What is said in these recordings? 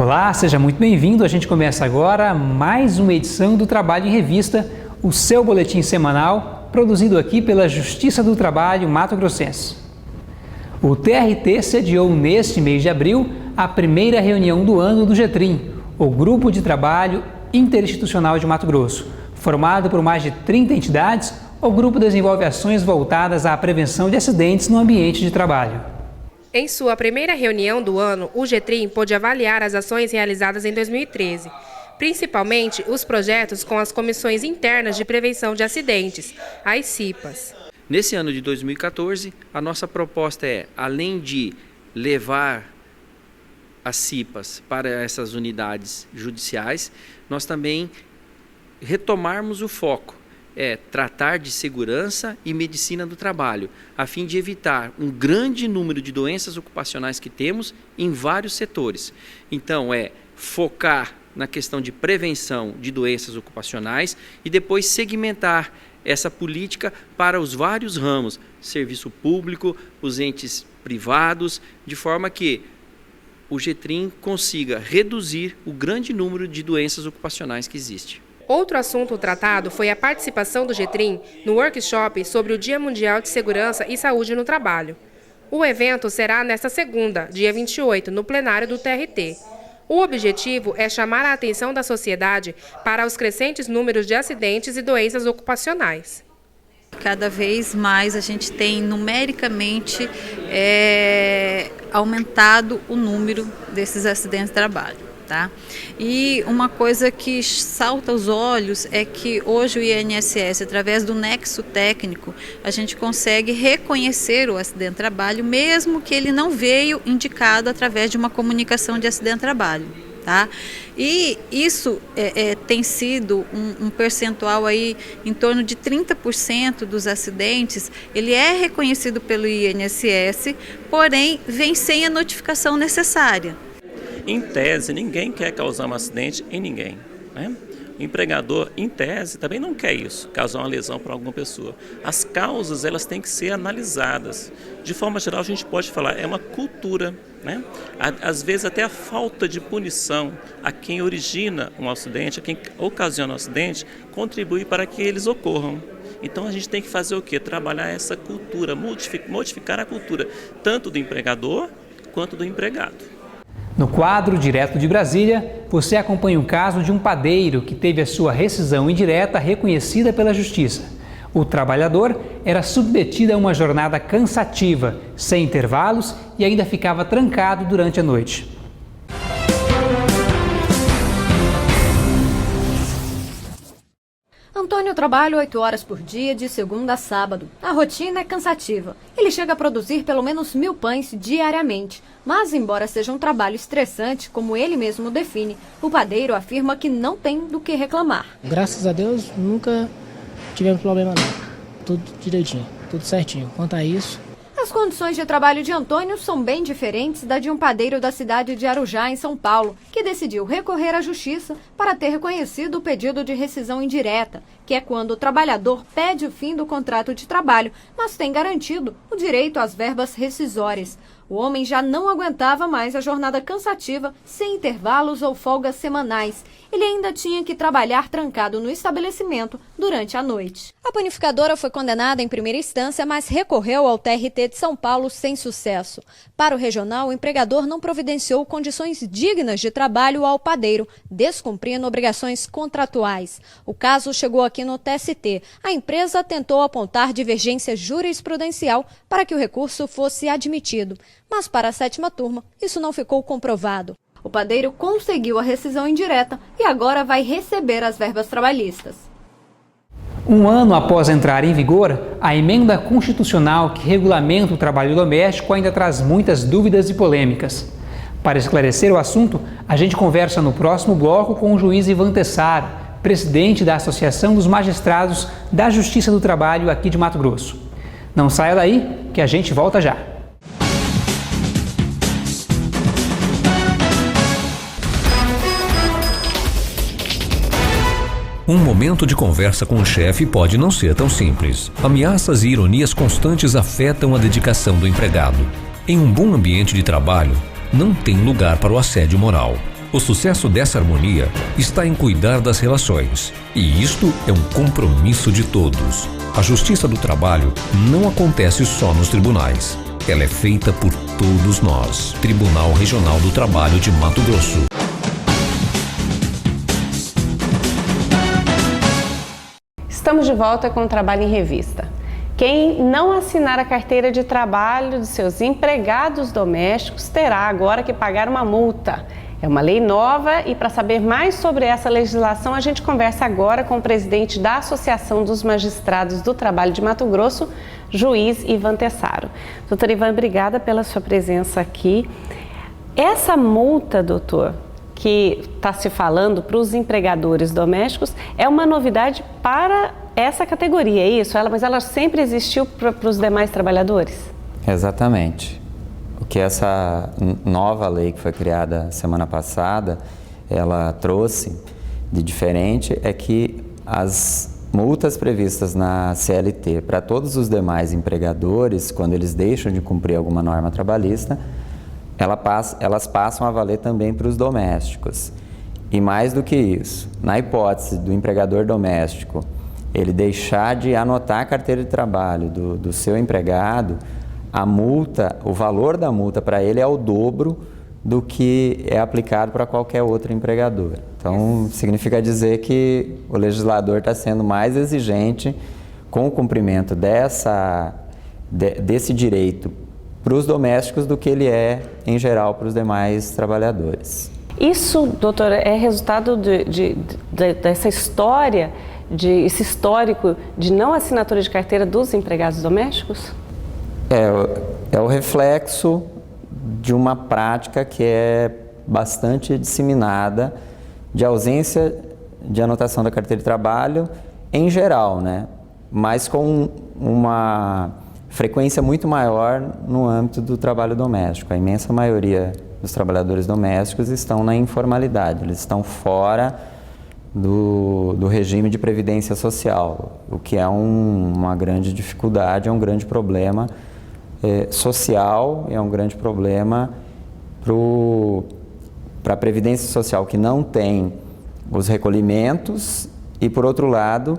Olá, seja muito bem-vindo. A gente começa agora mais uma edição do Trabalho em Revista, o seu boletim semanal, produzido aqui pela Justiça do Trabalho Mato Grossense. O TRT sediou neste mês de abril a primeira reunião do ano do GETRIM, o Grupo de Trabalho Interinstitucional de Mato Grosso. Formado por mais de 30 entidades, o grupo desenvolve ações voltadas à prevenção de acidentes no ambiente de trabalho. Em sua primeira reunião do ano, o GETRIM pôde avaliar as ações realizadas em 2013, principalmente os projetos com as Comissões Internas de Prevenção de Acidentes, as CIPAs. Nesse ano de 2014, a nossa proposta é, além de levar as CIPAs para essas unidades judiciais, nós também retomarmos o foco. Tratar de segurança e medicina do trabalho, a fim de evitar um grande número de doenças ocupacionais que temos em vários setores. Então, focar na questão de prevenção de doenças ocupacionais e depois segmentar essa política para os vários ramos, serviço público, os entes privados, de forma que o GETRIM consiga reduzir o grande número de doenças ocupacionais que existe. Outro assunto tratado foi a participação do GETRIM no workshop sobre o Dia Mundial de Segurança e Saúde no Trabalho. O evento será nesta segunda, dia 28, no plenário do TRT. O objetivo é chamar a atenção da sociedade para os crescentes números de acidentes e doenças ocupacionais. Cada vez mais a gente tem numericamente aumentado o número desses acidentes de trabalho. Tá? E uma coisa que salta aos olhos é que hoje o INSS, através do nexo técnico, a gente consegue reconhecer o acidente de trabalho, mesmo que ele não veio indicado através de uma comunicação de acidente de trabalho. Tá? E isso tem sido um percentual aí em torno de 30% dos acidentes, ele é reconhecido pelo INSS, porém vem sem a notificação necessária. Em tese, ninguém quer causar um acidente em ninguém, né? O empregador, em tese, também não quer isso, causar uma lesão para alguma pessoa. As causas, elas têm que ser analisadas. De forma geral, a gente pode falar, é uma cultura, né? Às vezes, até a falta de punição a quem origina um acidente, a quem ocasiona um acidente, contribui para que eles ocorram. Então, a gente tem que fazer o quê? Trabalhar essa cultura, modificar a cultura, tanto do empregador quanto do empregado. No quadro Direto de Brasília, você acompanha o caso de um padeiro que teve a sua rescisão indireta reconhecida pela Justiça. O trabalhador era submetido a uma jornada cansativa, sem intervalos e ainda ficava trancado durante a noite. Antônio trabalha 8 horas por dia, de segunda a sábado. A rotina é cansativa. Ele chega a produzir pelo menos 1000 pães diariamente. Mas, embora seja um trabalho estressante, como ele mesmo define, o padeiro afirma que não tem do que reclamar. Graças a Deus, nunca tivemos problema não. Tudo direitinho, tudo certinho. Quanto a isso... As condições de trabalho de Antônio são bem diferentes da de um padeiro da cidade de Arujá, em São Paulo, que decidiu recorrer à justiça para ter reconhecido o pedido de rescisão indireta, que é quando o trabalhador pede o fim do contrato de trabalho, mas tem garantido o direito às verbas rescisórias. O homem já não aguentava mais a jornada cansativa, sem intervalos ou folgas semanais. Ele ainda tinha que trabalhar trancado no estabelecimento durante a noite. A panificadora foi condenada em primeira instância, mas recorreu ao TRT de São Paulo sem sucesso. Para o regional, o empregador não providenciou condições dignas de trabalho ao padeiro, descumprindo obrigações contratuais. O caso chegou aqui no TST. A empresa tentou apontar divergência jurisprudencial para que o recurso fosse admitido. Mas para a 7ª turma, isso não ficou comprovado. O padeiro conseguiu a rescisão indireta e agora vai receber as verbas trabalhistas. Um ano após entrar em vigor, a emenda constitucional que regulamenta o trabalho doméstico ainda traz muitas dúvidas e polêmicas. Para esclarecer o assunto, a gente conversa no próximo bloco com o juiz Ivan Tessaro, presidente da Associação dos Magistrados da Justiça do Trabalho aqui de Mato Grosso. Não saia daí, que a gente volta já. Um momento de conversa com o chefe pode não ser tão simples. Ameaças e ironias constantes afetam a dedicação do empregado. Em um bom ambiente de trabalho, não tem lugar para o assédio moral. O sucesso dessa harmonia está em cuidar das relações. E isto é um compromisso de todos. A Justiça do Trabalho não acontece só nos tribunais. Ela é feita por todos nós. Tribunal Regional do Trabalho de Mato Grosso. Estamos de volta com o Trabalho em Revista. Quem não assinar a carteira de trabalho de seus empregados domésticos terá agora que pagar uma multa. É uma lei nova e para saber mais sobre essa legislação a gente conversa agora com o presidente da Associação dos Magistrados do Trabalho de Mato Grosso, juiz Ivan Tessaro. Doutor Ivan, obrigada pela sua presença aqui. Essa multa, doutor, que está se falando para os empregadores domésticos é uma novidade para essa categoria, é isso? Mas ela sempre existiu para os demais trabalhadores? Exatamente. O que essa nova lei que foi criada semana passada, ela trouxe de diferente é que as multas previstas na CLT para todos os demais empregadores, quando eles deixam de cumprir alguma norma trabalhista, elas passam a valer também para os domésticos. E mais do que isso, na hipótese do empregador doméstico, ele deixar de anotar a carteira de trabalho do seu empregado, a multa, o valor da multa para ele é o dobro do que é aplicado para qualquer outro empregador. Então, significa dizer que o legislador está sendo mais exigente com o cumprimento desse direito para os domésticos do que ele é, em geral, para os demais trabalhadores. Isso, doutor, é resultado dessa história, esse histórico de não assinatura de carteira dos empregados domésticos? É o reflexo de uma prática que é bastante disseminada de ausência de anotação da carteira de trabalho em geral, né? Mas com uma frequência muito maior no âmbito do trabalho doméstico. A imensa maioria dos trabalhadores domésticos estão na informalidade, eles estão fora do regime de previdência social, o que é uma grande dificuldade, é um grande problema social, é um grande problema para a previdência social que não tem os recolhimentos e, por outro lado,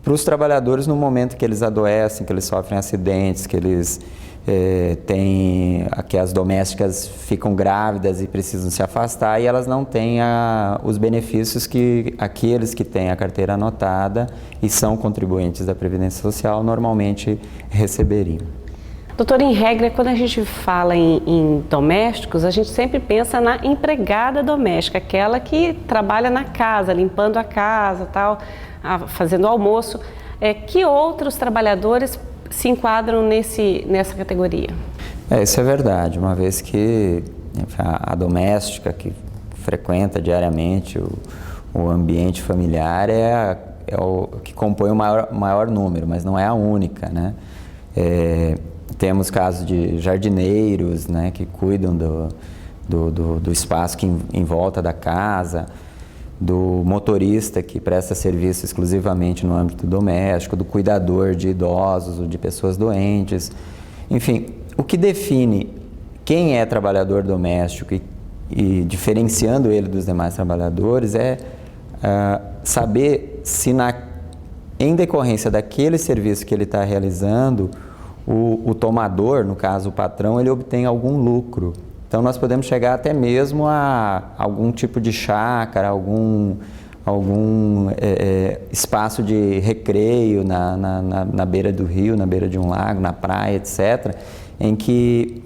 para os trabalhadores no momento que eles adoecem, que eles sofrem acidentes, que eles que as domésticas ficam grávidas e precisam se afastar e elas não têm os benefícios que aqueles que têm a carteira anotada e são contribuintes da Previdência Social normalmente receberiam. Doutor, em regra, quando a gente fala em domésticos, a gente sempre pensa na empregada doméstica, aquela que trabalha na casa, limpando a casa, tal, fazendo almoço. Que outros trabalhadores se enquadram nessa categoria? Isso é verdade, uma vez que a doméstica que frequenta diariamente o ambiente familiar é o que compõe o maior número, mas não é a única, né? Temos casos de jardineiros, né, que cuidam do espaço em volta da casa, do motorista que presta serviço exclusivamente no âmbito doméstico, do cuidador de idosos ou de pessoas doentes. Enfim, o que define quem é trabalhador doméstico e diferenciando ele dos demais trabalhadores é saber se em decorrência daquele serviço que ele está realizando, o tomador, no caso o patrão, ele obtém algum lucro. Então nós podemos chegar até mesmo a algum tipo de chácara, algum espaço de recreio na beira do rio, na beira de um lago, na praia, etc., em que,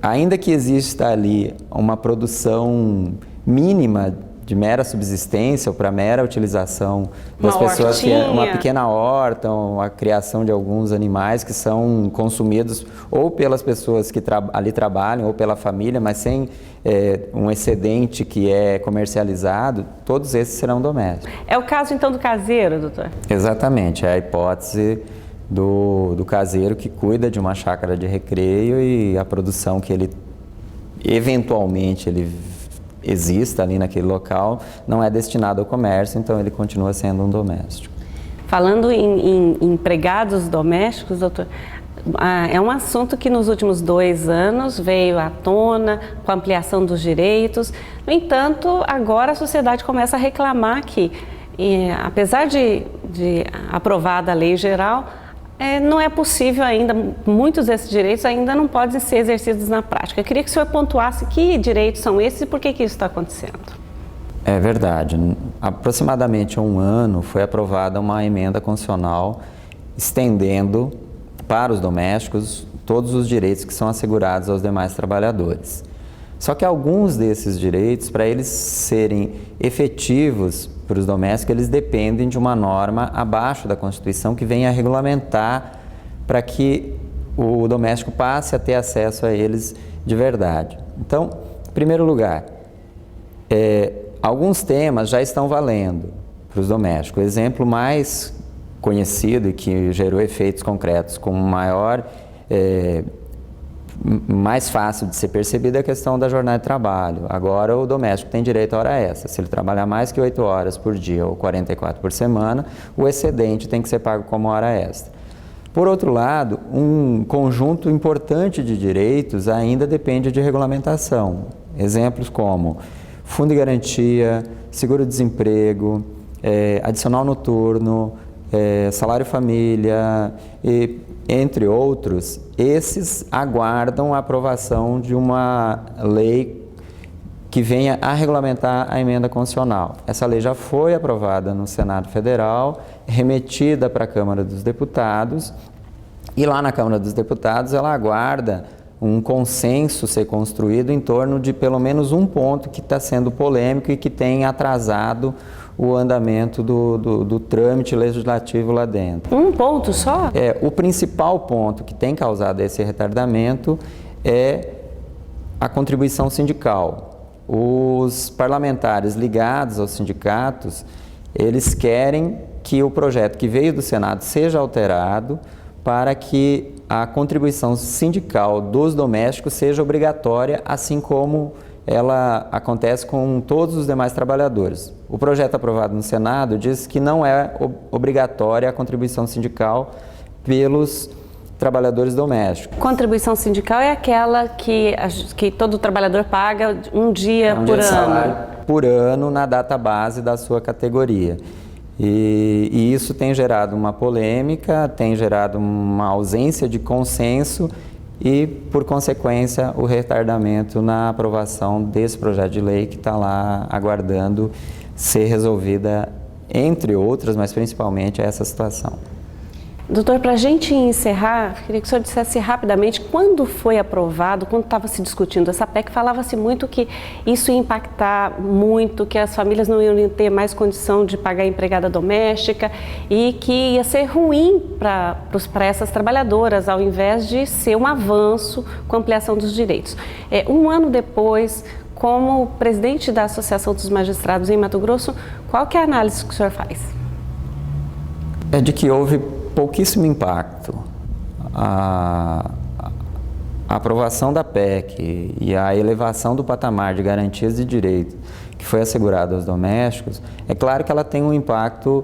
ainda que exista ali uma produção mínima de mera subsistência ou para mera utilização das pessoas, que é uma pequena horta, a criação de alguns animais que são consumidos ou pelas pessoas que ali trabalham ou pela família, mas sem um excedente que é comercializado, todos esses serão domésticos. É o caso então do caseiro, doutor? Exatamente, é a hipótese do caseiro que cuida de uma chácara de recreio e a produção que ele eventualmente exista ali naquele local, não é destinado ao comércio, então ele continua sendo um doméstico. Falando em empregados domésticos, doutor, é um assunto que nos últimos 2 anos veio à tona com a ampliação dos direitos. No entanto, agora a sociedade começa a reclamar que, apesar de aprovada a lei geral, não é possível ainda, muitos desses direitos ainda não podem ser exercidos na prática. Eu queria que o senhor pontuasse que direitos são esses e por que isso está acontecendo. É verdade. Aproximadamente há 1 ano foi aprovada uma emenda constitucional estendendo para os domésticos todos os direitos que são assegurados aos demais trabalhadores. Só que alguns desses direitos, para eles serem efetivos para os domésticos, eles dependem de uma norma abaixo da Constituição que venha a regulamentar para que o doméstico passe a ter acesso a eles de verdade. Então, em primeiro lugar, alguns temas já estão valendo para os domésticos. O exemplo mais conhecido e que gerou efeitos concretos com mais fácil de ser percebido é a questão da jornada de trabalho. Agora o doméstico tem direito à hora extra. Se ele trabalhar mais que 8 horas por dia ou 44 por semana, o excedente tem que ser pago como hora extra. Por outro lado, um conjunto importante de direitos ainda depende de regulamentação. Exemplos como fundo de garantia, seguro-desemprego, adicional noturno, salário família e entre outros, esses aguardam a aprovação de uma lei que venha a regulamentar a emenda constitucional. Essa lei já foi aprovada no Senado Federal, remetida para a Câmara dos Deputados, e lá na Câmara dos Deputados ela aguarda um consenso ser construído em torno de pelo menos um ponto que está sendo polêmico e que tem atrasado o andamento do trâmite legislativo lá dentro. Um ponto só? O principal ponto que tem causado esse retardamento é a contribuição sindical. Os parlamentares ligados aos sindicatos, eles querem que o projeto que veio do Senado seja alterado para que a contribuição sindical dos domésticos seja obrigatória, assim como ela acontece com todos os demais trabalhadores. O projeto aprovado no Senado diz que não é obrigatória a contribuição sindical pelos trabalhadores domésticos. Contribuição sindical é aquela que todo trabalhador paga um dia por ano. Por ano na data base da sua categoria. E isso tem gerado uma polêmica, tem gerado uma ausência de consenso e, por consequência, o retardamento na aprovação desse projeto de lei que está lá aguardando ser resolvida, entre outras, mas principalmente essa situação. Doutor, para a gente encerrar, queria que o senhor dissesse rapidamente quando foi aprovado, quando estava se discutindo essa PEC, falava-se muito que isso ia impactar muito, que as famílias não iam ter mais condição de pagar a empregada doméstica e que ia ser ruim para essas trabalhadoras, ao invés de ser um avanço com a ampliação dos direitos. 1 ano depois, como presidente da Associação dos Magistrados em Mato Grosso, qual que é a análise que o senhor faz? É de que houve pouquíssimo impacto. A aprovação da PEC e a elevação do patamar de garantias de direito que foi assegurado aos domésticos, é claro que ela tem um impacto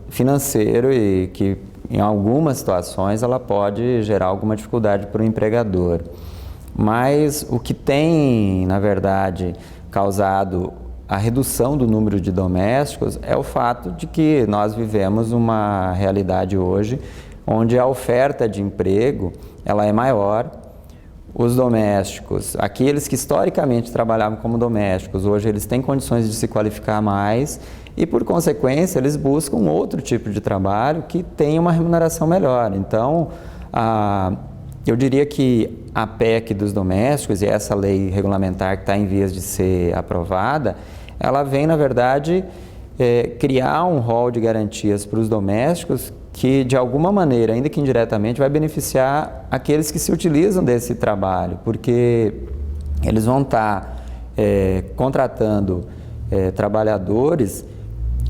financeiro e que, em algumas situações, ela pode gerar alguma dificuldade para o empregador. Mas o que tem, na verdade, causado a redução do número de domésticos é o fato de que nós vivemos uma realidade hoje onde a oferta de emprego ela é maior. Os domésticos, aqueles que historicamente trabalhavam como domésticos, hoje eles têm condições de se qualificar mais e, por consequência, eles buscam outro tipo de trabalho que tenha uma remuneração melhor. Então, eu diria que a PEC dos domésticos e essa lei regulamentar que está em vias de ser aprovada, ela vem, na verdade, criar um rol de garantias para os domésticos que, de alguma maneira, ainda que indiretamente, vai beneficiar aqueles que se utilizam desse trabalho, porque eles vão estar contratando trabalhadores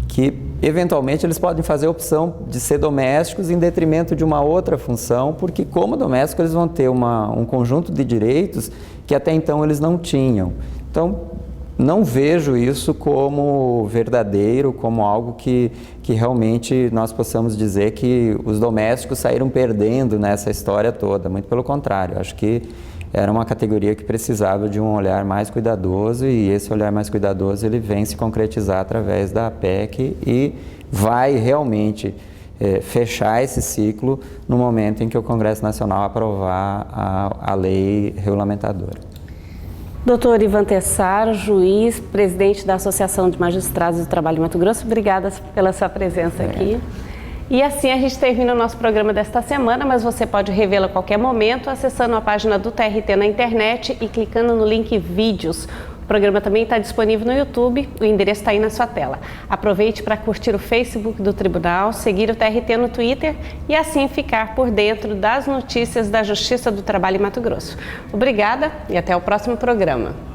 que, eventualmente, eles podem fazer a opção de ser domésticos em detrimento de uma outra função, porque, como domésticos, eles vão ter um conjunto de direitos que até então eles não tinham. Então, não vejo isso como verdadeiro, como algo que realmente nós possamos dizer que os domésticos saíram perdendo nessa história toda. Muito pelo contrário, acho que era uma categoria que precisava de um olhar mais cuidadoso, e esse olhar mais cuidadoso ele vem se concretizar através da PEC e vai realmente fechar esse ciclo no momento em que o Congresso Nacional aprovar a lei regulamentadora. Doutor Ivan Tessaro, juiz, presidente da Associação de Magistrados do Trabalho de Mato Grosso, obrigada pela sua presença aqui. E assim a gente termina o nosso programa desta semana, mas você pode revê-lo a qualquer momento acessando a página do TRT na internet e clicando no link Vídeos. O programa também está disponível no YouTube, o endereço está aí na sua tela. Aproveite para curtir o Facebook do Tribunal, seguir o TRT no Twitter e assim ficar por dentro das notícias da Justiça do Trabalho em Mato Grosso. Obrigada e até o próximo programa.